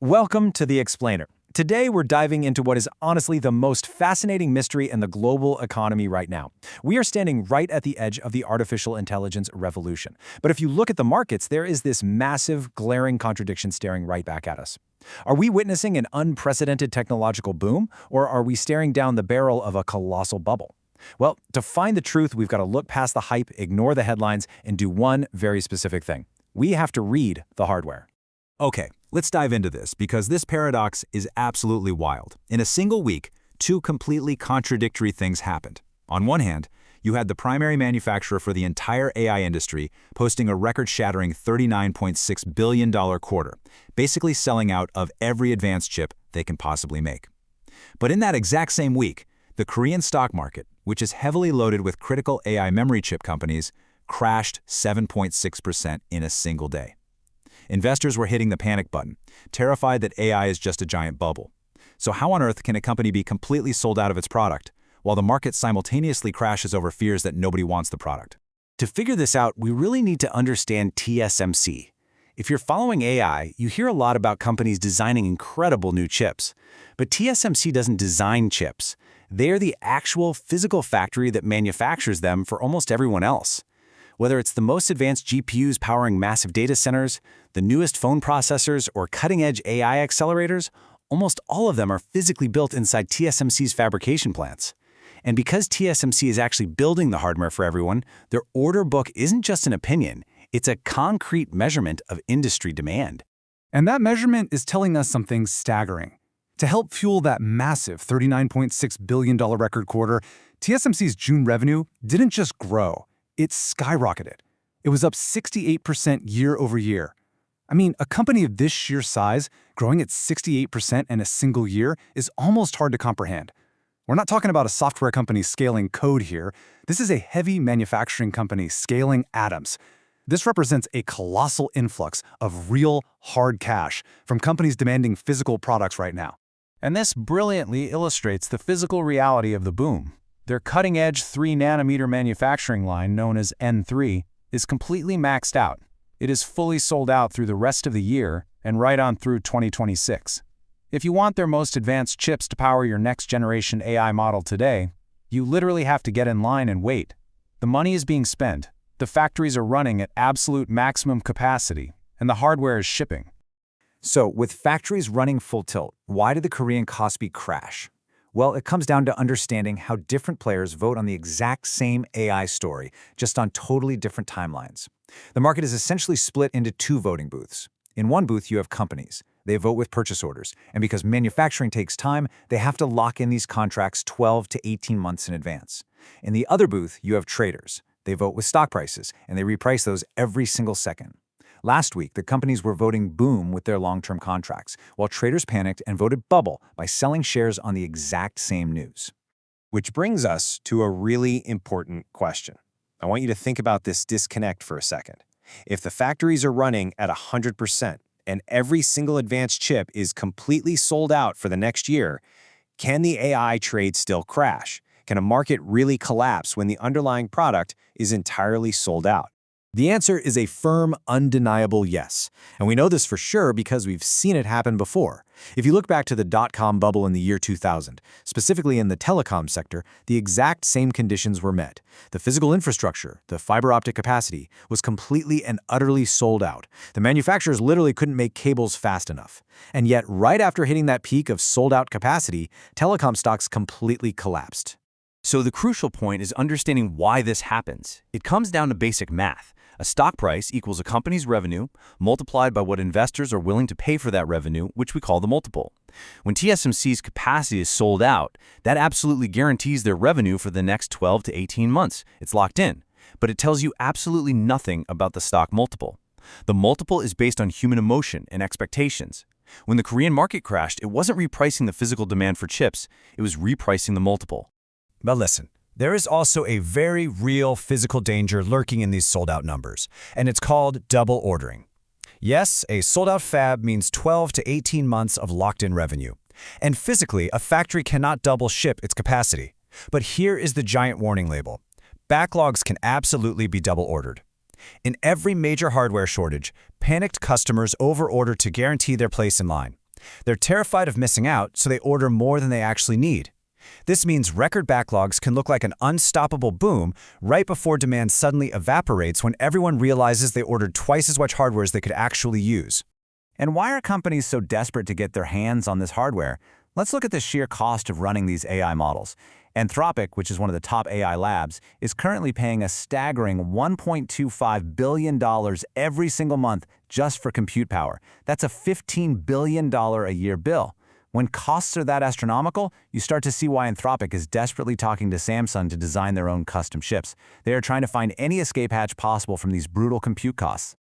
Welcome to The Explainer. Today, we're diving into what is honestly the most fascinating mystery in the global economy right now. We are standing right at the edge of the artificial intelligence revolution. But if you look at the markets, there is this massive, glaring contradiction staring right back at us. Are we witnessing an unprecedented technological boom, or are we staring down the barrel of a colossal bubble? Well, to find the truth, we've got to look past the hype, ignore the headlines, and do one very specific thing. We have to read the hardware. Okay, let's dive into this because this paradox is absolutely wild. In a single week, two completely contradictory things happened. On one hand, you had the primary manufacturer for the entire AI industry posting a record-shattering $39.6 billion quarter, basically selling out of every advanced chip they can possibly make. But in that exact same week, the Korean stock market, which is heavily loaded with critical AI memory chip companies, crashed 7.6% in a single day. Investors were hitting the panic button, terrified that AI is just a giant bubble. So how on earth can a company be completely sold out of its product, while the market simultaneously crashes over fears that nobody wants the product? To figure this out, we really need to understand TSMC. If you're following AI, you hear a lot about companies designing incredible new chips. But TSMC doesn't design chips. They're the actual physical factory that manufactures them for almost everyone else. Whether it's the most advanced GPUs powering massive data centers, the newest phone processors, or cutting-edge AI accelerators, almost all of them are physically built inside TSMC's fabrication plants. And because TSMC is actually building the hardware for everyone, their order book isn't just an opinion, it's a concrete measurement of industry demand. And that measurement is telling us something staggering. To help fuel that massive $39.6 billion record quarter, TSMC's June revenue didn't just grow. It skyrocketed. It was up 68% year over year. I mean, a company of this sheer size growing at 68% in a single year is almost hard to comprehend. We're not talking about a software company scaling code here. This is a heavy manufacturing company scaling atoms. This represents a colossal influx of real, hard cash from companies demanding physical products right now. And this brilliantly illustrates the physical reality of the boom. Their cutting-edge 3-nanometer manufacturing line, known as N3, is completely maxed out. It is fully sold out through the rest of the year and right on through 2026. If you want their most advanced chips to power your next-generation AI model today, you literally have to get in line and wait. The money is being spent, the factories are running at absolute maximum capacity, and the hardware is shipping. So, with factories running full tilt, why did the Korean Kospi crash? Well, it comes down to understanding how different players vote on the exact same AI story, just on totally different timelines. The market is essentially split into two voting booths. In one booth, you have companies. They vote with purchase orders, and because manufacturing takes time, they have to lock in these contracts 12 to 18 months in advance. In the other booth, you have traders. They vote with stock prices, and they reprice those every single second. Last week, the companies were voting boom with their long-term contracts, while traders panicked and voted bubble by selling shares on the exact same news. Which brings us to a really important question. I want you to think about this disconnect for a second. If the factories are running at 100% and every single advanced chip is completely sold out for the next year, can the AI trade still crash? Can a market really collapse when the underlying product is entirely sold out? The answer is a firm, undeniable yes. And we know this for sure because we've seen it happen before. If you look back to the dot-com bubble in the year 2000, specifically in the telecom sector, the exact same conditions were met. The physical infrastructure, the fiber optic capacity, was completely and utterly sold out. The manufacturers literally couldn't make cables fast enough. And yet, right after hitting that peak of sold-out capacity, telecom stocks completely collapsed. So the crucial point is understanding why this happens. It comes down to basic math. A stock price equals a company's revenue multiplied by what investors are willing to pay for that revenue, which we call the multiple. When TSMC's capacity is sold out, that absolutely guarantees their revenue for the next 12 to 18 months. It's locked in. But it tells you absolutely nothing about the stock multiple. The multiple is based on human emotion and expectations. When the Korean market crashed, it wasn't repricing the physical demand for chips, it was repricing the multiple. But listen, there is also a very real physical danger lurking in these sold-out numbers, and it's called double ordering. Yes, a sold-out fab means 12 to 18 months of locked-in revenue. And physically, a factory cannot double ship its capacity. But here is the giant warning label. Backlogs can absolutely be double ordered. In every major hardware shortage, panicked customers overorder to guarantee their place in line. They're terrified of missing out, so they order more than they actually need. This means record backlogs can look like an unstoppable boom right before demand suddenly evaporates when everyone realizes they ordered twice as much hardware as they could actually use. And why are companies so desperate to get their hands on this hardware? Let's look at the sheer cost of running these AI models. Anthropic, which is one of the top AI labs, is currently paying a staggering $1.25 billion every single month just for compute power. That's a $15 billion a year bill. When costs are that astronomical, you start to see why Anthropic is desperately talking to Samsung to design their own custom chips. They are trying to find any escape hatch possible from these brutal compute costs.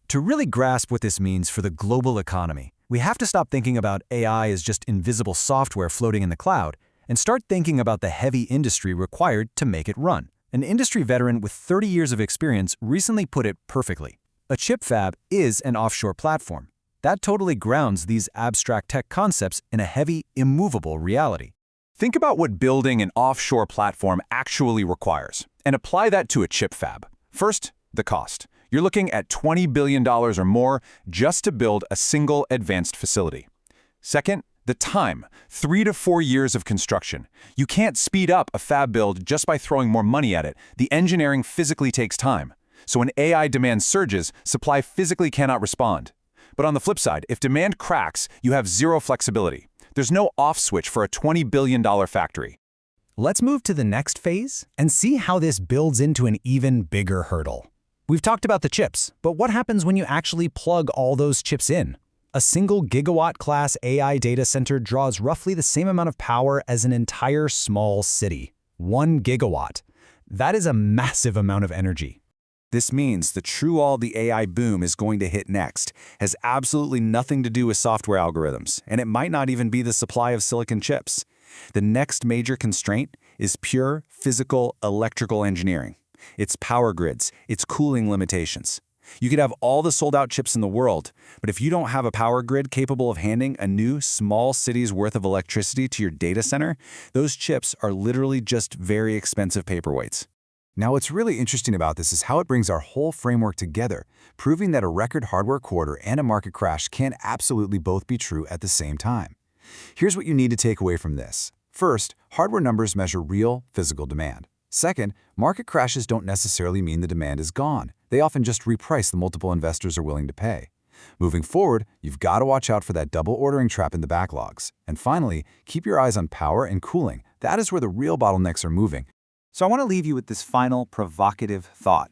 To really grasp what this means for the global economy, we have to stop thinking about AI as just invisible software floating in the cloud and start thinking about the heavy industry required to make it run. An industry veteran with 30 years of experience recently put it perfectly. A chip fab is an offshore platform. That totally grounds these abstract tech concepts in a heavy, immovable reality. Think about what building an offshore platform actually requires, and apply that to a chip fab. First, the cost. You're looking at $20 billion or more just to build a single advanced facility. Second, the time, 3 to 4 years of construction. You can't speed up a fab build just by throwing more money at it. The engineering physically takes time. So when AI demand surges, supply physically cannot respond. But on the flip side, if demand cracks, you have zero flexibility. There's no off switch for a $20 billion factory. Let's move to the next phase and see how this builds into an even bigger hurdle. We've talked about the chips, but what happens when you actually plug all those chips in? A single gigawatt-class AI data center draws roughly the same amount of power as an entire small city. 1 gigawatt. That is a massive amount of energy. This means the true all the AI boom is going to hit next has absolutely nothing to do with software algorithms, and it might not even be the supply of silicon chips. The next major constraint is pure physical electrical engineering. It's power grids, it's cooling limitations. You could have all the sold-out chips in the world, but if you don't have a power grid capable of handing a new small city's worth of electricity to your data center, those chips are literally just very expensive paperweights. Now, what's really interesting about this is how it brings our whole framework together, proving that a record hardware quarter and a market crash can absolutely both be true at the same time. Here's what you need to take away from this. First, hardware numbers measure real, physical demand. Second, market crashes don't necessarily mean the demand is gone. They often just reprice the multiple investors are willing to pay. Moving forward, you've got to watch out for that double ordering trap in the backlogs. And finally, keep your eyes on power and cooling. That is where the real bottlenecks are moving. So I want to leave you with this final provocative thought.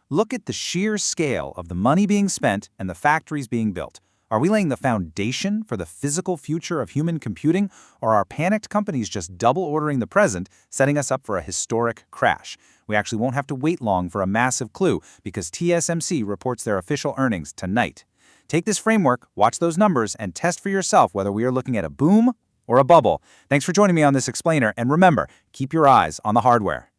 Look at the sheer scale of the money being spent and the factories being built. Are we laying the foundation for the physical future of human computing, or are panicked companies just double ordering the present, setting us up for a historic crash? We actually won't have to wait long for a massive clue because TSMC reports their official earnings tonight. Take this framework, watch those numbers, and test for yourself whether we are looking at a boom or a bubble. Thanks for joining me on this explainer, and remember, keep your eyes on the hardware.